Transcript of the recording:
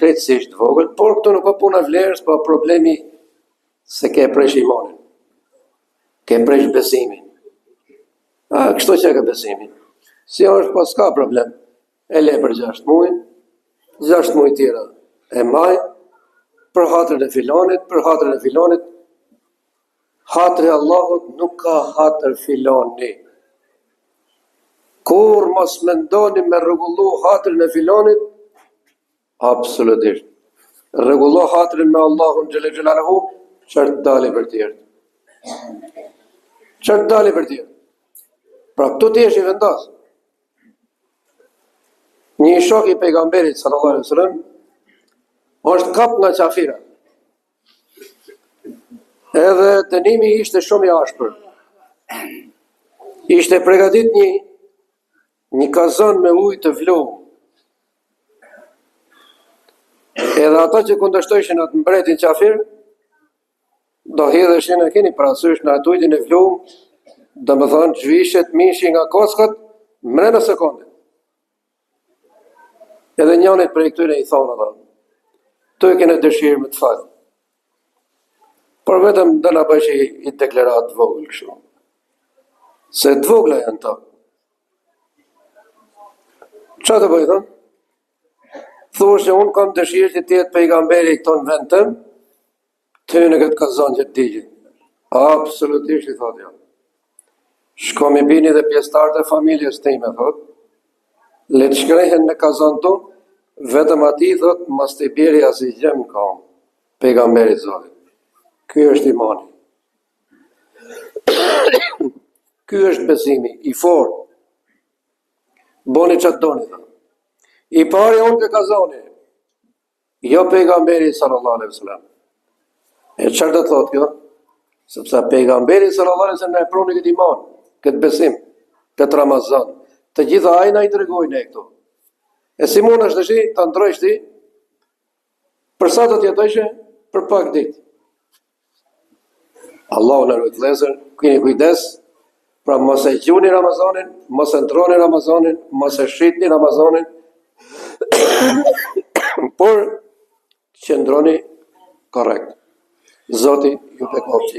krejtësisht vogël, por këtu nuk po puna vlerës, po problemi se ke presh imanin, ke presh besimin. Kështu që ke besimin. Si është, po s'ka problem. E le për 6 muaj, 6 muaj tjera e maj, për hatrin e filonit, hatri Allahut nuk ka hatër filoni. Kur mos mendoni me rregullu hatrin e filonit, absolutisht. Rregullo hatrin me Allahun xhelle xhelaluhu, çfarë dali për tjerë. Çfarë dali për tjerë. Pra këtu ti jesh i vendos. Një shok i pejgamberit sallallahu alaihi wasallam është kap nga qafira. Edhe dënimi ishte shumë i ashpër. Ishte përgatit një kazan me ujë të vlohur. Edhe ata që kundërshtojshin atë mbretin qafir, do hedheshin, e keni parasysh në atë ujin e vlohur, domethënë zhvishet mishi nga kockat mrena sekonde. Edhe njënit prej këtyre i thonë ata, tu e kene dëshirë me të falë. Por vetëm dhe nga bësh i deklarat vogël kështu. Se të vogla janë ta. Qa të bëjtë? Thush që unë kam dëshirë që tjetë pejgamberi këto në vend tëm, të në këtë kazan që të digjit. Absolutisht i thotë janë. Shkom i bini dhe pjestarët e familjes time, thotë. Le të shkrehen në kazan tu, vetëm ati, thotë, mas të bjeri as i gjem kam, pejgamberit zotit. Ky është imani. Ky është besimi, i fortë. Boni që të doni, thotë. I pari unë ke kazani, jo pejgamberi sallallahu alaihi wasallam. E çfarë do thotë kjo? Sepse pejgamberi sallallahu alaihi wasallam na e pruni këtë iman, këtë besim, këtë Ramazan. Të gjitha ajna i tregojnë këtu. E si mund është tash ta ndrojsh ti për sa do të jetojsh për pak ditë. Allahu na rujt vëllezër, keni kujdes, pra mos e gjuni Ramazanin, mos e ndroni Ramazanin, mos e shitni Ramazanin, por qëndroni korrekt. Zoti ju bekoft.